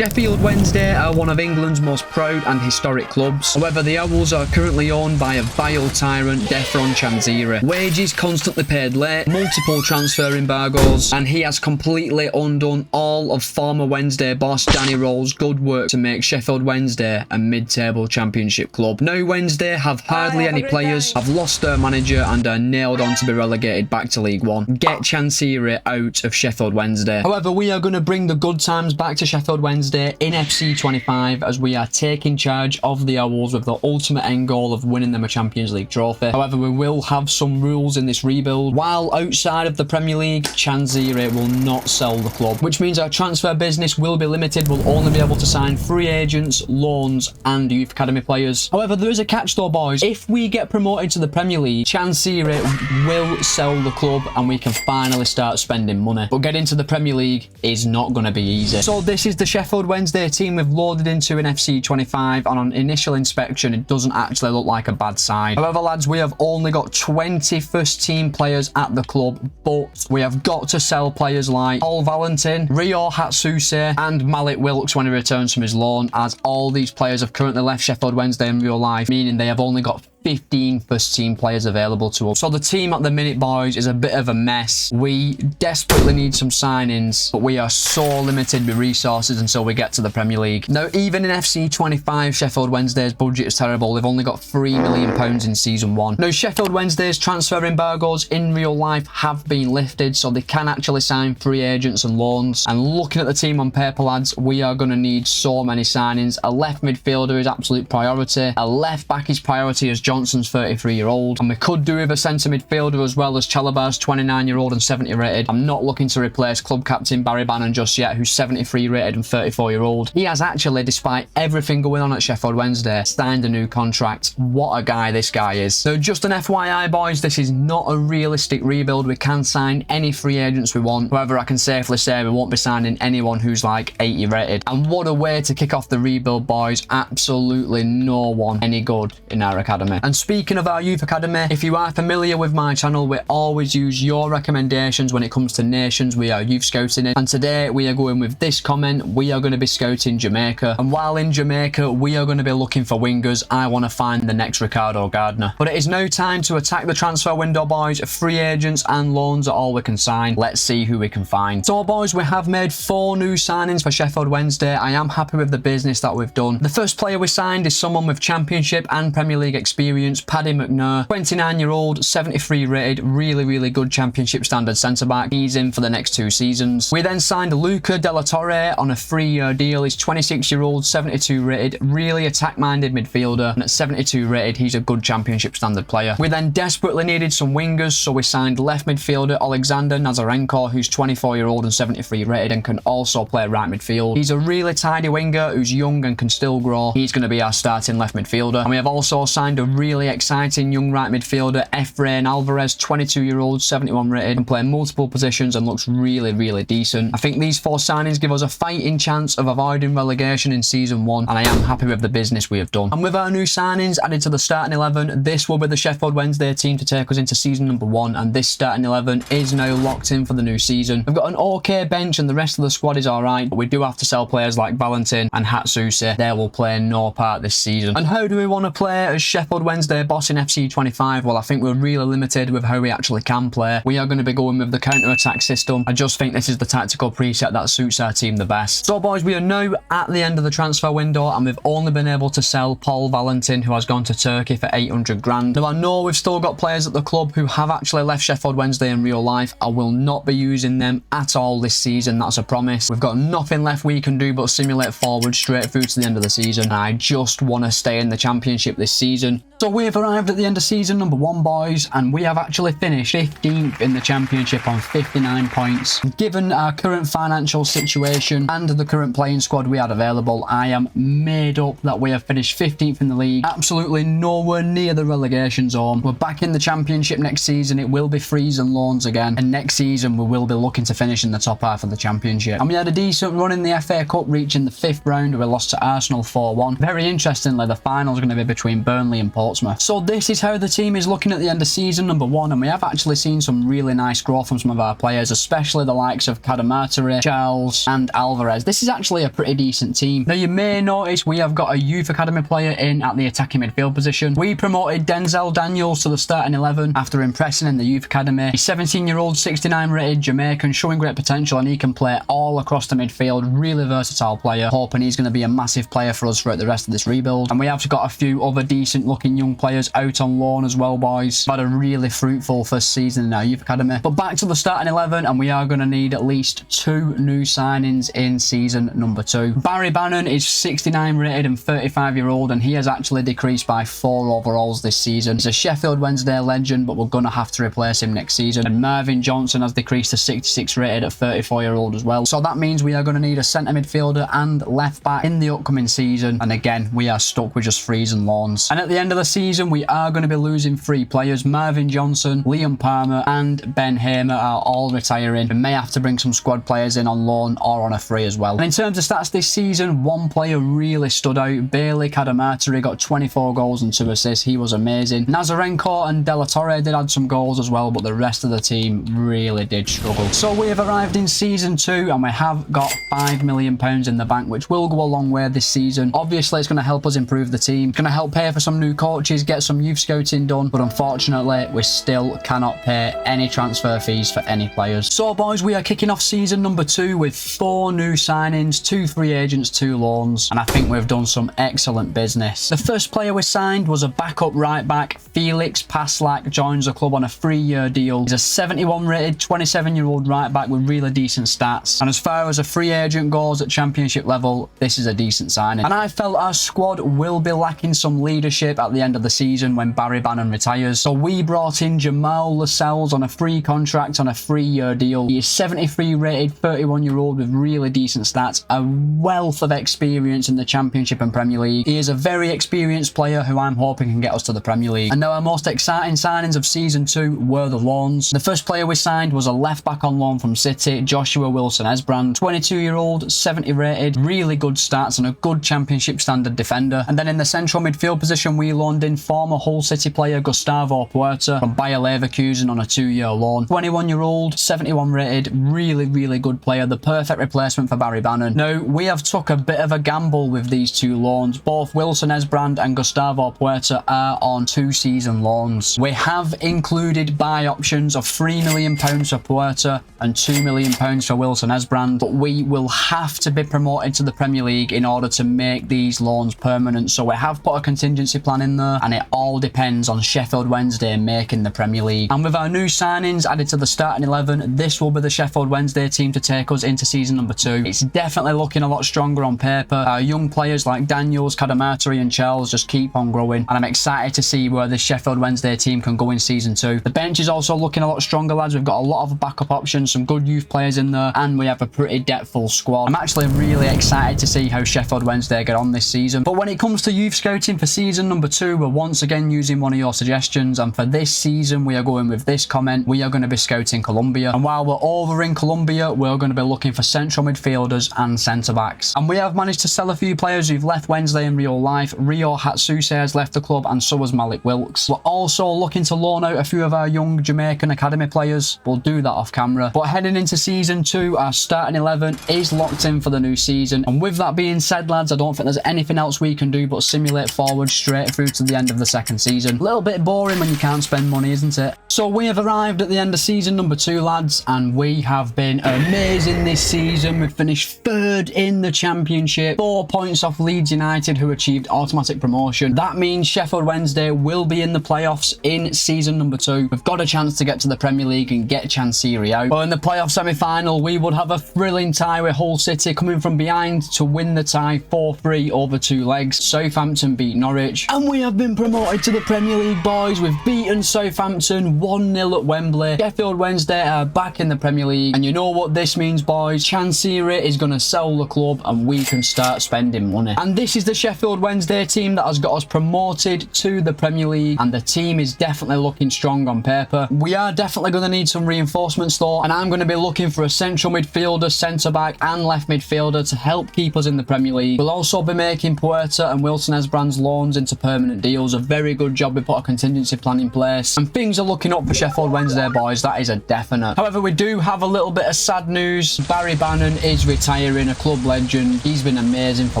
Sheffield Wednesday are one of England's most proud and historic clubs. However, the Owls are currently owned by a vile tyrant, Dejhron Chansiri. Wages constantly paid late, multiple transfer embargoes, and he has completely undone all of former Wednesday boss Danny Roll's good work to make Sheffield Wednesday a mid-table championship club. Now Wednesday have hardly any players, have lost their manager and are nailed on to be relegated back to League One. Get Chansiri out of Sheffield Wednesday. However, we are going to bring the good times back to Sheffield Wednesday in FC25 as we are taking charge of the Owls with the ultimate end goal of winning them a Champions League trophy. However, we will have some rules in this rebuild. While outside of the Premier League, Chansiri will not sell the club, which means our transfer business will be limited. We'll only be able to sign free agents, loans and youth academy players. However, there is a catch though, boys. If we get promoted to the Premier League, Chansiri will sell the club and we can finally start spending money. But getting to the Premier League is not going to be easy. So this is the Sheffield Wednesday team we've loaded into an FC25, and on initial inspection it doesn't actually look like a bad side. However lads, we have only got 20 first team players at the club, but we have got to sell players like Paul Valentin, Rio Hatsuse and Malik Wilkes when he returns from his loan, as all these players have currently left Sheffield Wednesday in real life, meaning they have only got 15 first team players available to us. So the team at the minute, boys, is a bit of a mess. We desperately need some signings, but we are so limited with resources until we get to the Premier League. Now, even in FC25, Sheffield Wednesday's budget is terrible. They've only got £3 million in season 1. Now, Sheffield Wednesday's transfer embargoes in real life have been lifted, so they can actually sign free agents and loans. And looking at the team on paper, lads, we are going to need so many signings. A left midfielder is absolute priority. A left back is priority as Johnson's 33-year-old, and we could do with a centre midfielder as well, as Chalobah's 29-year-old and 70 rated. I'm not looking to replace club captain Barry Bannon just yet, who's 73 rated and 34-year-old. He has actually, despite everything going on at Sheffield Wednesday, signed a new contract. What a guy this guy is. So just an FYI, boys, this is not a realistic rebuild. We can sign any free agents we want. However, I can safely say we won't be signing anyone who's like 80 rated. And what a way to kick off the rebuild, boys. Absolutely no one any good in our academy. And speaking of our youth academy, if you are familiar with my channel, we always use your recommendations when it comes to nations we are youth scouting in. And today we are going with this comment. We are going to be scouting Jamaica. And while in Jamaica, we are going to be looking for wingers. I want to find the next Ricardo Gardner. But it is now time to attack the transfer window, boys. Free agents and loans are all we can sign. Let's see who we can find. So, boys, we have made 4 new signings for Sheffield Wednesday. I am happy with the business that we've done. The first player we signed is someone with Championship and Premier League experience, Paddy McNair, 29-year-old, 73 rated, really good Championship standard centre-back. He's in for the next 2 seasons. We then signed Luca Della Torre on a 3-year deal. He's 26-year-old, 72 rated, really attack-minded midfielder, and at 72 rated, he's a good Championship standard player. We then desperately needed some wingers, so we signed left midfielder Alexander Nazarenko, who's 24-year-old and 73 rated and can also play right midfield. He's a really tidy winger who's young and can still grow. He's going to be our starting left midfielder. And we have also signed a really exciting young right midfielder, Efrain Alvarez, 22-year-old, 71 rated, can play multiple positions and looks really decent. I think these 4 signings give us a fighting chance of avoiding relegation in season 1, and I am happy with the business we have done. And with our new signings added to the starting 11, this will be the Sheffield Wednesday team to take us into season number 1, and this starting 11 is now locked in for the new season. We've got an okay bench and the rest of the squad is alright, but we do have to sell players like Valentin and Hatsuse. They will play no part this season. And how do we want to play as Sheffield Wednesday boss in FC25? Well, I think we're really limited with how we actually can play. We are going to be going with the counter-attack system. I just think this is the tactical preset that suits our team the best. So, boys, we are now at the end of the transfer window and we've only been able to sell Paul Valentin, who has gone to Turkey for 800 grand. Now, I know we've still got players at the club who have actually left Sheffield Wednesday in real life. I will not be using them at all this season, that's a promise. We've got nothing left we can do but simulate forward straight through to the end of the season, and I just want to stay in the Championship this season. So we've arrived at the end of season number 1, boys, and we have actually finished 15th in the Championship on 59 points. Given our current financial situation and the current playing squad we had available, I am made up that we have finished 15th in the league, absolutely nowhere near the relegation zone. We're back in the Championship next season. It will be frees and loans again, and next season we will be looking to finish in the top half of the Championship. And we had a decent run in the FA Cup, reaching the 5th round. We lost to Arsenal 4-1. Very interestingly, the final is going to be between Burnley and Portsmouth. Portsmouth. So this is how the team is looking at the end of season number 1, and we have actually seen some really nice growth from some of our players, especially the likes of Chansiri, Charles and Alvarez. This is actually a pretty decent team. Now you may notice we have got a youth academy player in at the attacking midfield position. We promoted Denzel Daniels to the starting 11 after impressing in the youth academy. He's 17-year-old, 69 rated Jamaican, showing great potential, and he can play all across the midfield. Really versatile player. Hoping he's going to be a massive player for us throughout the rest of this rebuild. And we have got a few other decent looking young players out on loan as well, boys. We've had a really fruitful first season in our youth academy. But back to the starting 11, and we are going to need at least 2 new signings in season number 2. Barry Bannon is 69 rated and 35-year-old, and he has actually decreased by 4 overalls this season. He's a Sheffield Wednesday legend, but we're going to have to replace him next season. And Marvin Johnson has decreased to 66 rated at 34-year-old as well. So that means we are going to need a centre midfielder and left back in the upcoming season. And again, we are stuck with just frees and loans. And at the end of the season, we are going to be losing 3 players. Marvin Johnson, Liam Palmer and Ben Hamer are all retiring. We may have to bring some squad players in on loan or on a free as well. And in terms of stats this season, one player really stood out. Bailey Cadamarteri got 24 goals and 2 assists. He was amazing. Nazarenko and De La Torre did add some goals as well, but the rest of the team really did struggle. So we have arrived in season 2, and we have got £5 million in the bank, which will go a long way this season. Obviously, it's going to help us improve the team. It's going to help pay for some new coaches, get some youth scouting done, but unfortunately, we still cannot pay any transfer fees for any players. So boys, we are kicking off season number 2 with 4 new signings, 2 free agents, 2 loans, and I think we've done some excellent business. The first player we signed was a backup right back. Felix Paslak joins the club on a 3-year deal. He's a 71 rated 27-year-old right back with really decent stats, and as far as a free agent goes at championship level, this is a decent signing. And I felt our squad will be lacking some leadership at the end of the season when Barry Bannon retires, so we brought in Jamal Lascelles on a free contract on a 3-year deal. He is 73 rated 31-year-old with really decent stats, a wealth of experience in the Championship and Premier League. He is a very experienced player who I'm hoping can get us to the Premier League. And now our most exciting signings of season 2 were the loans. The first player we signed was a left back on loan from City, Joshua Wilson-Esbrand, 22-year-old, 70 rated, really good stats and a good Championship standard defender. And then in the central midfield position, we loaned in former Hull City player Gustavo Puerta from Bayer Leverkusen on a 2-year loan. 21-year-old, 71 rated, really good player, the perfect replacement for Barry Bannon. Now, we have took a bit of a gamble with these 2 loans. Both Wilson-Esbrand and Gustavo Puerta are on 2-season loans. We have included buy options of £3 million for Puerta and £2 million for Wilson-Esbrand, but we will have to be promoted to the Premier League in order to make these loans permanent. So we have put a contingency plan in there, and it all depends on Sheffield Wednesday making the Premier League. And with our new signings added to the starting 11, this will be the Sheffield Wednesday team to take us into season number 2. It's definitely looking a lot stronger on paper. Our young players like Daniels, Cadamarteri and Charles just keep on growing, and I'm excited to see where this Sheffield Wednesday team can go in season 2. The bench is also looking a lot stronger, lads. We've got a lot of backup options, some good youth players in there, and we have a pretty depthful squad. I'm actually really excited to see how Sheffield Wednesday get on this season. But when it comes to youth scouting for season number 2, we're once again using one of your suggestions, and for this season we are going with this comment: we are going to be scouting Colombia. And while we're over in Colombia, we're going to be looking for central midfielders and centre backs. And we have managed to sell a few players who've left Wednesday in real life. Rio Hatsuse has left the club, and so has Malik Wilkes. We're also looking to loan out a few of our young Jamaican academy players. We'll do that off camera. But heading into season 2, our starting 11 is locked in for the new season. And with that being said, lads, I don't think there's anything else we can do but simulate forward straight through to the end of the second season. A little bit boring when you can't spend money, isn't it? So we have arrived at the end of season number 2, lads, and we have been amazing this season. We've finished 3rd in the Championship, 4 points off Leeds United, who achieved automatic promotion. That means Sheffield Wednesday will be in the playoffs in season number 2. We've got a chance to get to the Premier League and get Chansiri out. But in the playoff semi-final, we would have a thrilling tie with Hull City coming from behind to win the tie 4-3 over 2 legs. Southampton beat Norwich, and we have been promoted to the Premier League, boys. We've beaten Southampton 1-0 at Wembley. Sheffield Wednesday are back in the Premier League, and you know what this means, boys? Chansiri is going to sell the club and we can start spending money. And this is the Sheffield Wednesday team that has got us promoted to the Premier League, and the team is definitely looking strong on paper. We are definitely going to need some reinforcements though, and I'm going to be looking for a central midfielder, centre back and left midfielder to help keep us in the Premier League. We'll also be making Puerta and Wilson-Esbrand's loans into permanent permanent deals. A very good job. We put a contingency plan in place, and things are looking up for Sheffield Wednesday, boys. That is a definite. However, we do have a little bit of sad news. Barry Bannon is retiring, a club legend. He's been amazing for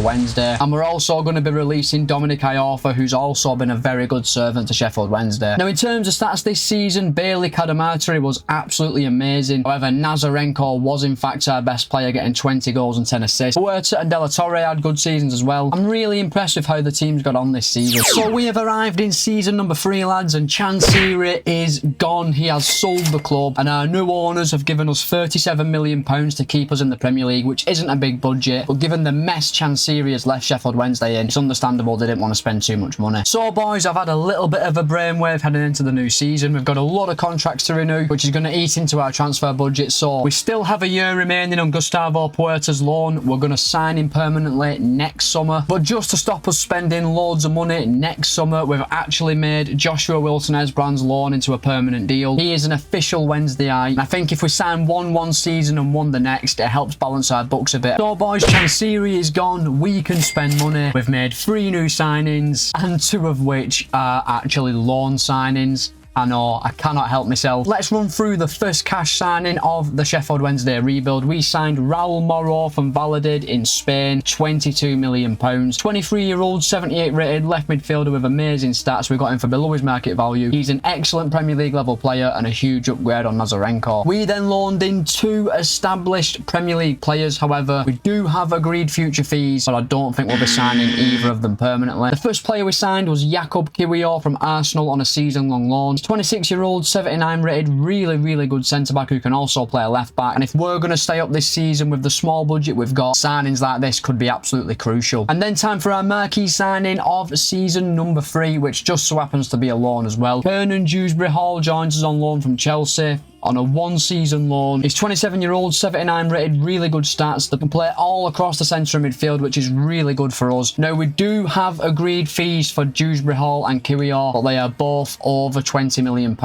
Wednesday, and we're also going to be releasing Dominic Iorfa, who's also been a very good servant to Sheffield Wednesday. Now, in terms of stats this season, Bailey Cadamarteri was absolutely amazing. However, Nazarenko was in fact our best player, getting 20 goals and 10 assists. Huerta and De La Torre had good seasons as well. I'm really impressed with how the team's got on this season. So we have arrived in season number 3, lads, and Chansiri is gone. He has sold the club, and our new owners have given us £37 million to keep us in the Premier League, which isn't a big budget, but given the mess Chansiri has left Sheffield Wednesday in, it's understandable they didn't want to spend too much money. So, boys, I've had a little bit of a brainwave heading into the new season. We've got a lot of contracts to renew, which is going to eat into our transfer budget. So we still have a year remaining on Gustavo Puerta's loan. We're going to sign him permanently next summer. But just to stop us spending loads of money next summer, we've actually made Joshua Wilson-Esbrand's loan into a permanent deal. He is an official Wednesdayite, and I think if we sign one season and one the next, it helps balance our books a bit. So, boys, Chansiri is gone. We can spend money. We've made 3 new signings, and 2 of which are actually loan signings. I know, I cannot help myself. Let's run through the first cash signing of the Sheffield Wednesday rebuild. We signed Raul Moro from Valladolid in Spain, £22 million. 23-year-old, 78 rated left midfielder with amazing stats. We got him for below his market value. He's an excellent Premier League level player and a huge upgrade on Nazarenko. We then loaned in 2 established Premier League players. However, we do have agreed future fees, but I don't think we'll be signing either of them permanently. The first player we signed was Jakub Kiwior from Arsenal on a season-long loan. 26-year-old, 79 rated, really good centre-back who can also play a left-back. And if we're going to stay up this season with the small budget we've got, signings like this could be absolutely crucial. And then time for our marquee signing of season number 3, which just so happens to be a loan as well. Kernan Dewsbury Hall joins us on loan from Chelsea on a 1-season loan. He's 27-year-old, 79 rated, really good stats that can play all across the centre of midfield, which is really good for us. Now, we do have agreed fees for Dewsbury Hall and Kiwior, but they are both over £20 million.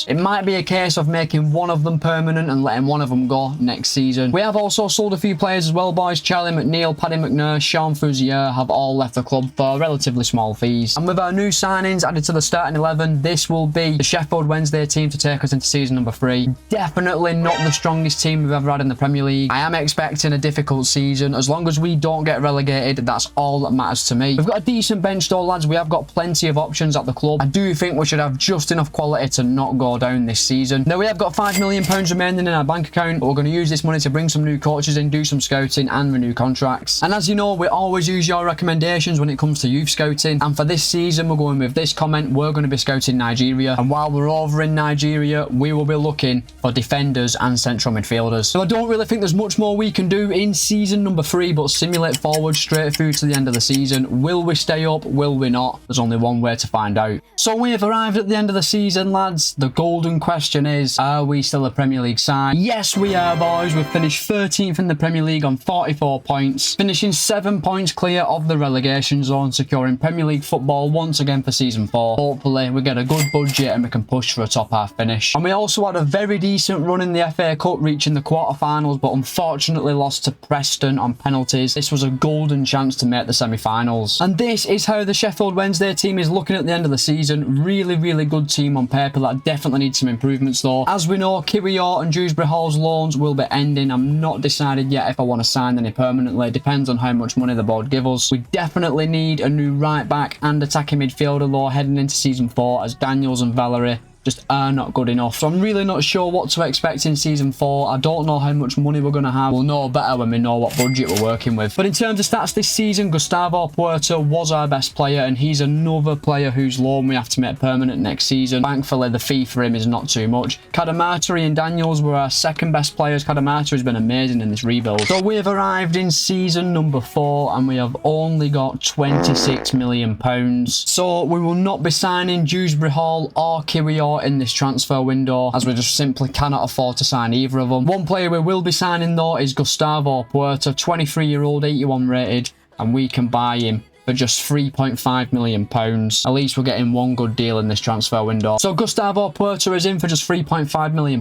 It might be a case of making one of them permanent and letting one of them go next season. We have also sold a few players as well, boys. Charlie McNeil, Paddy McNair, Sean Fouzier have all left the club for relatively small fees. And with our new signings added to the starting 11, this will be the Sheffield Wednesday team to take us into season number 3. Definitely not the strongest team we've ever had in the Premier League. I am expecting a difficult season. As long as we don't get relegated, that's all that matters to me. We've got a decent bench though, lads. We have got plenty of options at the club. I do think we should have just enough quality to not go down this season. Now, we have got £5 million remaining in our bank account, but we're going to use this money to bring some new coaches in, do some scouting and renew contracts. And as you know, we always use your recommendations when it comes to youth scouting. And for this season, we're going with this comment. We're going to be scouting Nigeria. And while we're over in Nigeria, we will be looking for defenders and central midfielders. So I don't really think there's much more we can do in season number 3 but simulate forward straight through to the end of the season. Will we stay up? Will we not? There's only one way to find out. So we have arrived at the end of the season, lads. The golden question is, are we still a Premier League side? Yes, we are, boys. We've finished 13th in the Premier League on 44 points, finishing 7 points clear of the relegation zone, securing Premier League football once again for season 4. Hopefully we get a good budget and we can push for a top half finish. And we also had a very decent run in the FA Cup, reaching the quarterfinals, but unfortunately lost to Preston on penalties. This was a golden chance to make the semi-finals. And this is how the Sheffield Wednesday team is looking at the end of the season. Really good team on paper that definitely needs some improvements though. As we know, Kiwior and Dewsbury Hall's loans will be ending. I'm not decided yet if I want to sign any permanently. Depends on how much money the board give us. We definitely need a new right back and attacking midfielder though heading into season 4, as Daniels and Valerie just are not good enough. So I'm really not sure what to expect in season 4. I don't know how much money we're going to have. We'll know better when we know what budget we're working with. But in terms of stats this season, Gustavo Puerta was our best player, and he's another player whose loan we have to make permanent next season. Thankfully, the fee for him is not too much. Cadamarteri and Daniels were our second best players. Cadamarteri has been amazing in this rebuild. So we have arrived in season number 4, and we have only got £26 million. So we will not be signing Dewsbury Hall or Kiwior in this transfer window, as we just simply cannot afford to sign either of them. One player we will be signing though is Gustavo Puerta, 23-year-old, 81 rated, and we can buy him for just £3.5 million. At least we're getting one good deal in this transfer window. So Gustavo Puerta is in for just £3.5 million,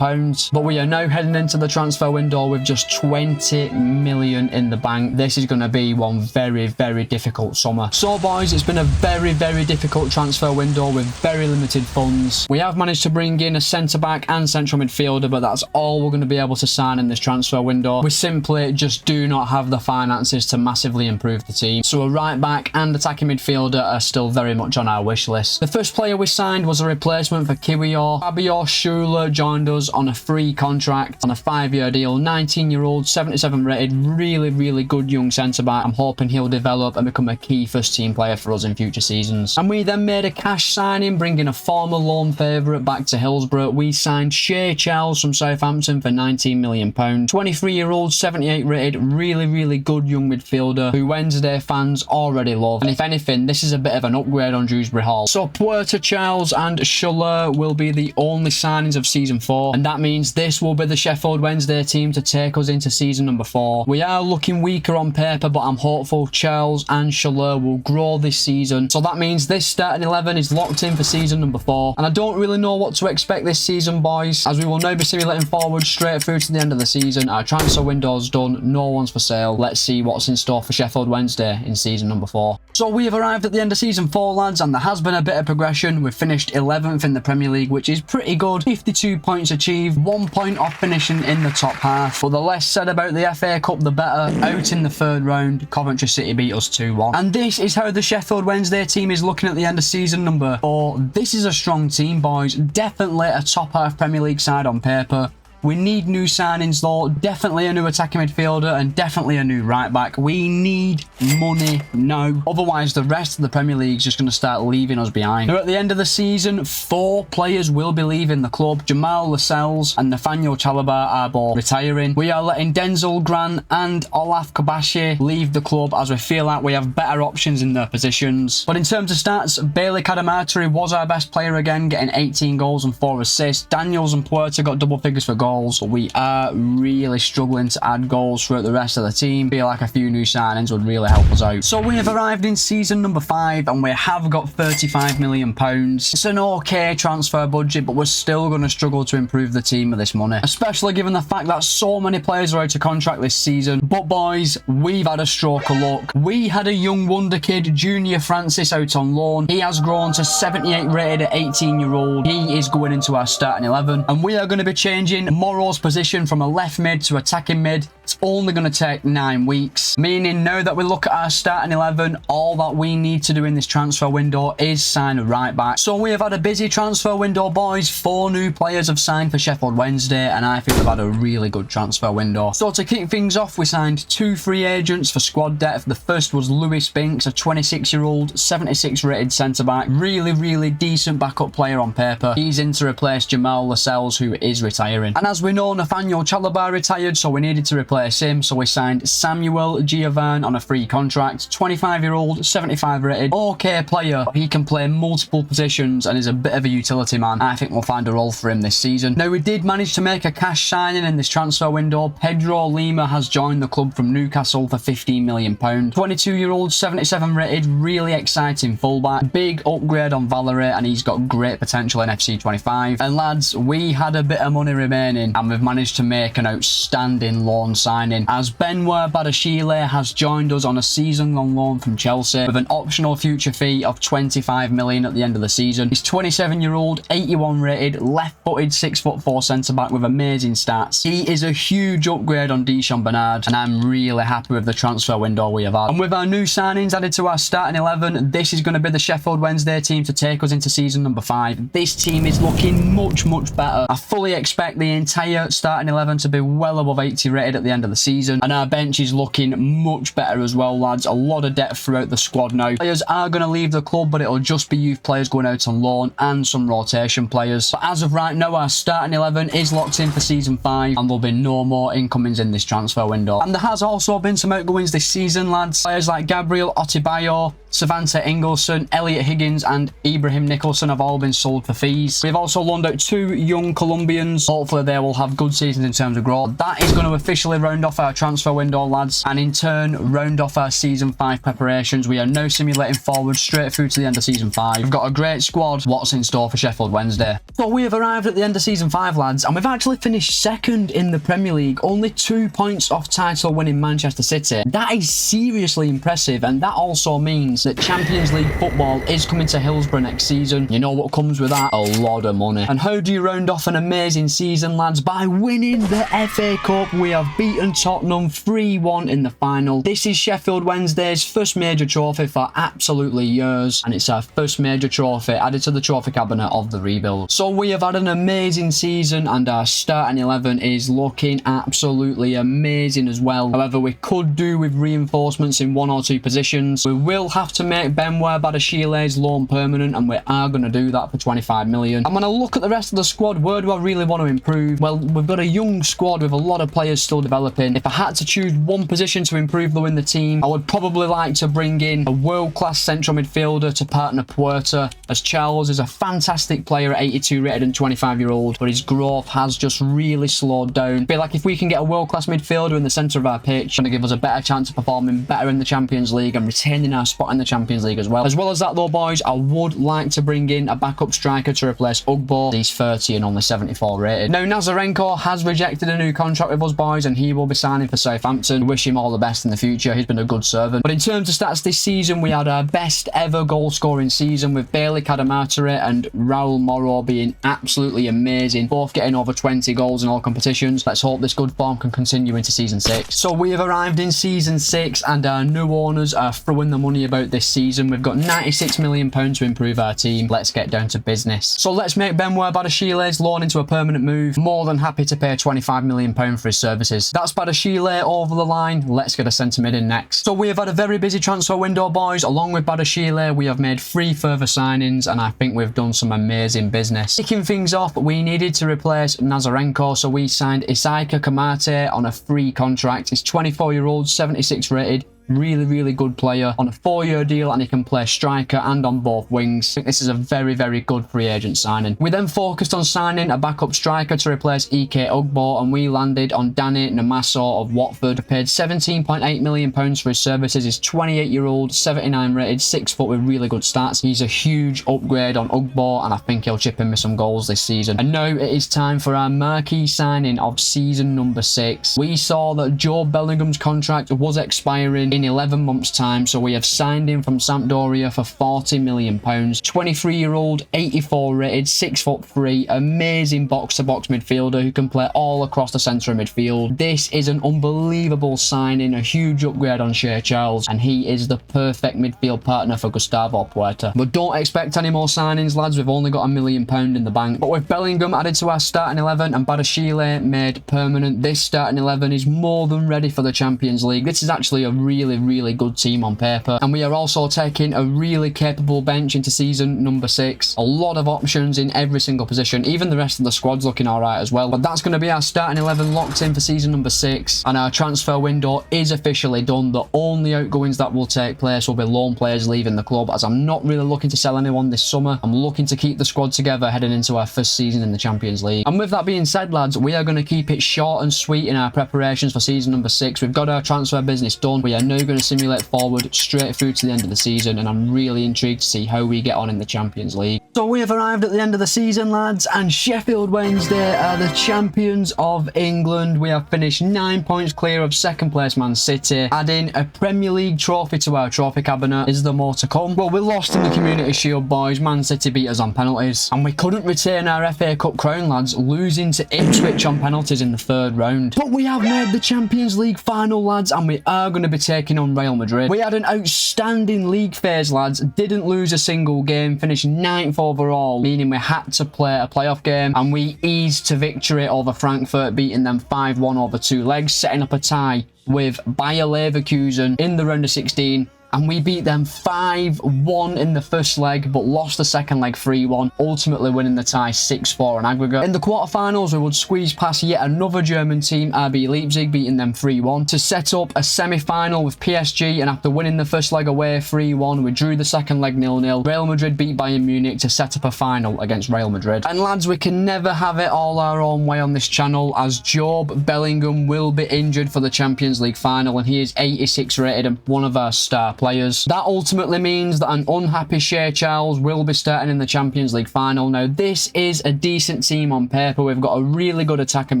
but we are now heading into the transfer window with just 20 million in the bank. This is going to be one very, very difficult summer. So boys, it's been a very, very difficult transfer window with very limited funds. We have managed to bring in a centre-back and central midfielder, but that's all we're going to be able to sign in this transfer window. We simply just do not have the finances to massively improve the team. So a right-back and attacking midfielder are still very much on our wish list. The first player we signed was a replacement for Kiwior. Fabio Schuler joined us on a free contract on a 5-year deal. 19-year-old, 77 rated, really good young centre-back. I'm hoping he'll develop and become a key first-team player for us in future seasons. And we then made a cash signing, bringing a former loan favourite back to Hillsbrough. We signed Shea Charles from Southampton for £19 million. 23-year-old, 78 rated, really good young midfielder who Wednesday fans already love. And if anything, this is a bit of an upgrade on Dewsbury Hall. So Puerta, Charles and Schuller will be the only signings of season 4, and that means this will be the Sheffield Wednesday team to take us into season number 4. We are looking weaker on paper, but I'm hopeful Charles and Schuller will grow this season. So that means this starting 11 is locked in for season number 4, and I don't really know what to expect this season, boys, as we will now be simulating forward straight through to the end of the season. Our transfer window's done, no one's for sale. Let's see what's in store for Sheffield Wednesday in season number 4. So we have arrived at the end of season 4, lads, and there has been a bit of progression. We've finished 11th in the Premier League, which is pretty good. 52 points achieved, 1 point off finishing in the top half. But the less said about the FA Cup, the better. Out in the 3rd round, Coventry City beat us 2-1. And this is how the Sheffield Wednesday team is looking at the end of season number 4. This is a strong team, boys. Definitely a top half Premier League side on paper. We need new signings though, definitely a new attacking midfielder and definitely a new right back. We need money now, otherwise the rest of the Premier League is just going to start leaving us behind. Now at the end of the season, 4 players will be leaving the club. Jamal Lascelles and Nathaniel Chalobah are both retiring. We are letting Denzel Grant and Olaf Kobashi leave the club as we feel like we have better options in their positions. But in terms of stats, Bailey Cadamarteri was our best player again, getting 18 goals and 4 assists. Daniels and Puerta got double figures for goals. We are really struggling to add goals throughout the rest of the team. Feel like a few new signings would really help us out. So we have arrived in season number 5 and we have got £35 million. It's an okay transfer budget, but we're still going to struggle to improve the team with this money, especially given the fact that so many players are out of contract this season. But boys, we've had a stroke of luck. We had a young wonder kid, Junior Francis, out on loan. He has grown to 78 rated at 18-year-old. He is going into our starting 11 and we are going to be changing Moro's position from a left mid to attacking mid. It's only going to take 9 weeks, meaning now that we look at our starting 11, all that we need to do in this transfer window is sign a right back. So we have had a busy transfer window, boys. 4 new players have signed for Sheffield Wednesday and I think we've had a really good transfer window. So to kick things off, we signed 2 free agents for squad depth. The first was Lewis Binks, a 26-year-old, 76 rated centre-back. Really decent backup player on paper. He's in to replace Jamal Lascelles, who is retiring. And as we know, Nathaniel Chalobah retired, so we needed to replace him. So we signed Samuel Giovanni on a free contract. 25-year-old, 75 rated, okay player. He can play multiple positions and is a bit of a utility man. I think we'll find a role for him this season. Now, we did manage to make a cash signing in this transfer window. Pedro Lima has joined the club from Newcastle for £15 million. 22-year-old, 77 rated, really exciting fullback. Big upgrade on Valerie and he's got great potential in FC25. And lads, we had a bit of money remaining and we've managed to make an outstanding loan signing as Benoit Badashile has joined us on a season-long loan from Chelsea with an optional future fee of £25 million at the end of the season. He's 27-year-old, 81 rated, left-footed, 6'4" centre-back with amazing stats. He is a huge upgrade on Dejhron Bernard and I'm really happy with the transfer window we have had. And with our new signings added to our starting 11, this is going to be the Sheffield Wednesday team to take us into season number 5. This team is looking much better. I fully expect the entire starting 11 to be well above 80 rated at the end of the season, and our bench is looking much better as well, lads. A lot of depth throughout the squad now. Players are going to leave the club, but it'll just be youth players going out on loan and some rotation players. But as of right now, our starting 11 is locked in for season 5 and there'll be no more incomings in this transfer window. And there has also been some outgoings this season, lads. Players like Gabriel Otibayo, Savanta Ingleson, Elliot Higgins and Ibrahim Nicholson have all been sold for fees. We've also loaned out 2 young Colombians. Hopefully they will have good seasons in terms of growth. That is going to officially round off our transfer window, lads, and in turn round off our season 5 preparations. We are now simulating forward straight through to the end of season 5. We've got a great squad. What's in store for Sheffield Wednesday? So we have arrived at the end of season 5, lads, and we've actually finished second in the Premier League, only 2 points off title winning Manchester City. That is seriously impressive, and that also means that Champions League football is coming to Hillsbrough next season. You know what comes with that? A lot of money. And how do you round off an amazing season, lads? By winning the FA Cup. We have beaten Tottenham 3-1 in the final. This is Sheffield Wednesday's first major trophy for absolutely years, and it's our first major trophy added to the trophy cabinet of the rebuild. So we have had an amazing season, and our starting 11 is looking absolutely amazing as well. However, we could do with reinforcements in 1 or 2 positions. We will have to make Benoit Badiashile's loan permanent, and we are going to do that for 25 million. I'm going to look at the rest of the squad. Where do I really want to improve? Well, we've got a young squad with a lot of players still developing. If I had to choose one position to improve though in the team, I would probably like to bring in a world-class central midfielder to partner Puerta, as Charles is a fantastic player at 82 rated and 25-year-old, but his growth has just really slowed down. I feel like if we can get a world-class midfielder in the centre of our pitch, it's going to give us a better chance of performing better in the Champions League and retaining our spot in the Champions League as well. As well as that though, boys, I would like to bring in a backup striker to replace Ugbo. He's 30 and only 74 rated. Now, Nazarenko has rejected a new contract with us, boys, and he will be signing for Southampton. Wish him all the best in the future. He's been a good servant. But in terms of stats this season, we had our best ever goal scoring season, with Bailey Cadamarteri and Raul Moro being absolutely amazing, both getting over 20 goals in all competitions. Let's hope this good form can continue into season 6. So we have arrived in season 6, and our new owners are throwing the money about this season. We've got £96 million to improve our team. Let's get down to business. So let's make Benoit Badiashile's loan into a permanent move. More than happy to pay £25 million for his services. That's Badiashile over the line. Let's get a centre mid in next. So we have had a very busy transfer window, boys. Along with Badiashile, we have made 3 further signings, and I think we've done some amazing business. Kicking things off, we needed to replace Nazarenko, so we signed Isaika Kamate on a free contract. He's 24-year-old, 76 rated. Really good player on a 4-year deal, and he can play striker and on both wings. I think this is a very good free agent signing. We then focused on signing a backup striker to replace Ike Ugbo, and we landed on Danny Namaso of Watford. Paid £17.8 million for his services. He's 28-year-old, 79 rated, 6 foot with really good stats. He's a huge upgrade on Ugbo, and I think he'll chip in with some goals this season. And now it is time for our marquee signing of season number 6. We saw that Joe Bellingham's contract was expiring in 11 months time, so we have signed him from Sampdoria for £40 million. 23-year-old, 84 rated, 6'3", amazing box-to-box midfielder who can play all across the centre of midfield. This is an unbelievable signing, a huge upgrade on Shea Charles, and he is the perfect midfield partner for Gustavo Puerta. But don't expect any more signings, lads. We've only got £1 million in the bank. But with Bellingham added to our starting 11 and Badiashile made permanent, this starting 11 is more than ready for the Champions League. This is actually a really good team on paper, and we are also taking a really capable bench into season number 6. A lot of options in every single position. Even the rest of the squad's looking alright as well. But that's going to be our starting 11 locked in for season number 6, and our transfer window is officially done. The only outgoings that will take place will be loan players leaving the club, as I'm not really looking to sell anyone this summer. I'm looking to keep the squad together heading into our first season in the Champions League. And with that being said, lads, we are going to keep it short and sweet in our preparations for season number 6. We've got our transfer business done. We are now going to simulate forward straight through to the end of the season, and I'm really intrigued to see how we get on in the Champions League. So we have arrived at the end of the season, lads, and Sheffield Wednesday are the champions of England. We have finished 9 points clear of second place Man City. Adding a Premier League trophy to our trophy cabinet. Is there more to come? Well, we lost in the Community Shield, boys. Man City beat us on penalties, and we couldn't retain our FA Cup crown, lads, losing to Ipswich on penalties in the 3rd round. But we have made the Champions League final, lads, and we are going to be taking on Real Madrid. We had an outstanding league phase, lads. Didn't lose a single game. Finished 9th overall, meaning we had to play a playoff game, and we eased to victory over Frankfurt, beating them 5-1 over 2 legs, setting up a tie with Bayer Leverkusen in the round of 16 and we beat them 5-1 in the first leg, but lost the second leg 3-1, ultimately winning the tie 6-4 on aggregate. In the quarterfinals, we would squeeze past yet another German team, RB Leipzig, beating them 3-1, to set up a semi-final with PSG, and after winning the first leg away 3-1, we drew the second leg 0-0. Real Madrid beat Bayern Munich to set up a final against Real Madrid. And lads, we can never have it all our own way on this channel, as Job Bellingham will be injured for the Champions League final, and he is 86 rated and one of our star players. That ultimately means that an unhappy Shea Charles will be starting in the Champions League final. Now, this is a decent team on paper. We've got a really good attack and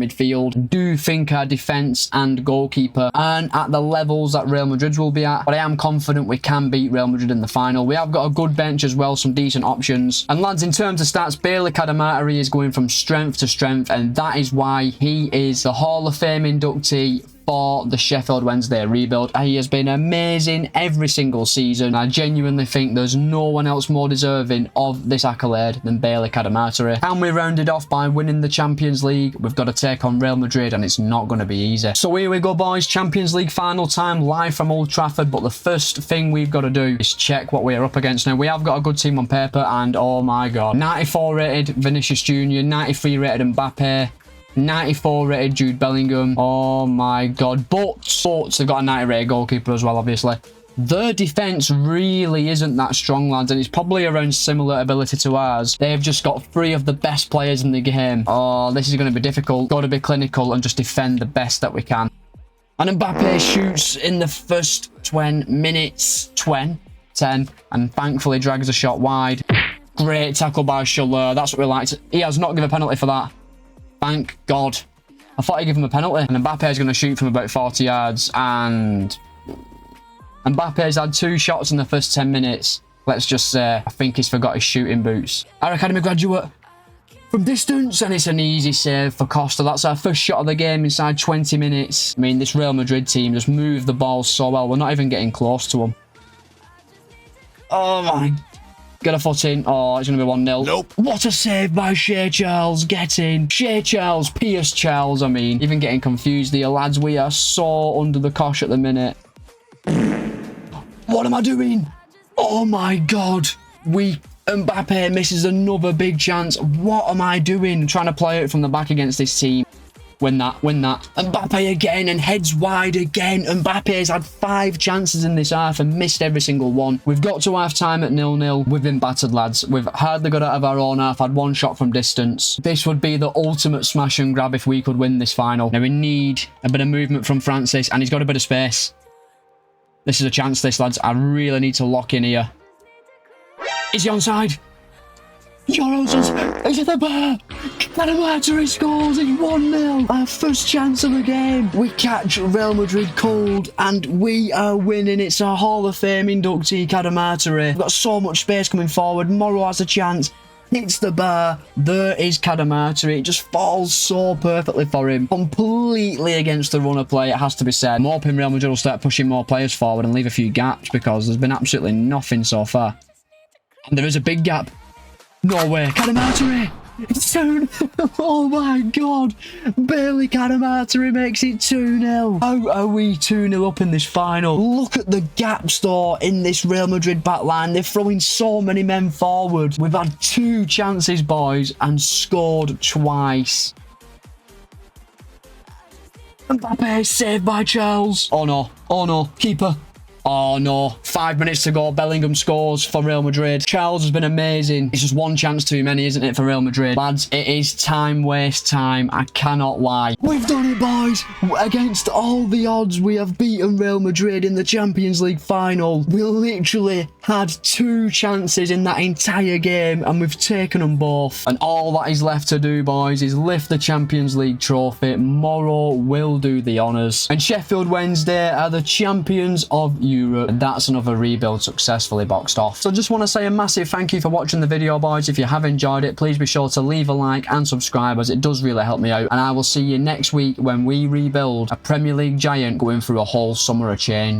midfield. Do think our defence and goalkeeper aren't at the levels that Real Madrid will be at, but I am confident we can beat Real Madrid in the final. We have got a good bench as well, some decent options. And lads, in terms of stats, Bailey Cadamarteri is going from strength to strength, and that is why he is the Hall of Fame inductee for the Sheffield Wednesday rebuild. He has been amazing every single season. I genuinely think there's no one else more deserving of this accolade than Bailey Cadamarteri. And we rounded off by winning the Champions League. We've got to take on Real Madrid, and it's not going to be easy. So here we go, boys. Champions League final time, live from Old Trafford. But the first thing we've got to do is check what we are up against. Now, we have got a good team on paper, and oh my god, 94 rated Vinicius Jr., 93 rated Mbappe, 94 rated Jude Bellingham. Oh my god. But they've got a 90 rated goalkeeper as well, obviously. Their defence really isn't that strong, lads, and it's probably around similar ability to ours. They've just got 3 of the best players in the game. Oh, this is going to be difficult. Got to be clinical and just defend the best that we can. And Mbappe shoots in the first 20 minutes, 10, and thankfully drags a shot wide. Great tackle by Schuller. That's what we liked. He has not given a penalty for that. Thank God. I thought he'd give him a penalty. And Mbappe is going to shoot from about 40 yards. And Mbappe's had 2 shots in the first 10 minutes. Let's just say, I think he's forgot his shooting boots. Our academy graduate from distance. And it's an easy save for Costa. That's our first shot of the game inside 20 minutes. I mean, this Real Madrid team just moved the ball so well. We're not even getting close to them. Oh my god. Get a foot in. Oh, it's going to be 1-0. Nope. What a save by Shea Charles. Get in. Shea Charles. Pierce Charles, I mean. Even getting confused here, lads. We are so under the cosh at the minute. What am I doing? Oh, my God. Mbappe misses another big chance. What am I doing? Trying to play it from the back against this team. Win that. Mbappe again, and heads wide again. Mbappe's had 5 chances in this half and missed every single one. We've got to half time at 0-0. We've been battered, lads. We've hardly got out of our own half, had 1 shot from distance. This would be the ultimate smash and grab if we could win this final. Now we need a bit of movement from Francis, and he's got a bit of space. This is a chance, this, lads. I really need to lock in here. Is he onside? Is it the bar? Cadamarteri scores. It's 1-0. Our first chance of the game. We catch Real Madrid cold, and we are winning. It's our Hall of Fame inductee, Cadamarteri. We've got so much space coming forward. Morrow has a chance. Hits the bar. There is Cadamarteri. It just falls so perfectly for him. Completely against the runner play, it has to be said. I'm hoping Real Madrid will start pushing more players forward and leave a few gaps, because there's been absolutely nothing so far. And there is a big gap. No way. Cadamarteri. It's 2-0. Oh my god. Bailey Cadamarteri makes it 2-0. How are we 2-0 up in this final? Look at the gaps though in this Real Madrid backline. They're throwing so many men forward. We've had 2 chances, boys, and scored twice. Mbappe saved by Charles. Oh no. Oh no. Keeper. Oh no, 5 minutes to go. Bellingham scores for Real Madrid. Charles has been amazing. It's just 1 chance too many, isn't it, for Real Madrid? Lads, it is time waste time. I cannot lie. We've done it, boys. Against all the odds, we have beaten Real Madrid in the Champions League final. We literally had 2 chances in that entire game, and we've taken them both. And all that is left to do, boys, is lift the Champions League trophy. Morrow will do the honours. And Sheffield Wednesday are the champions of Europe. And that's another rebuild successfully boxed off. So just want to say a massive thank you for watching the video, boys. If you have enjoyed it, please be sure to leave a like and subscribe, as it does really help me out. And I will see you next week when we rebuild a Premier League giant going through a whole summer of change.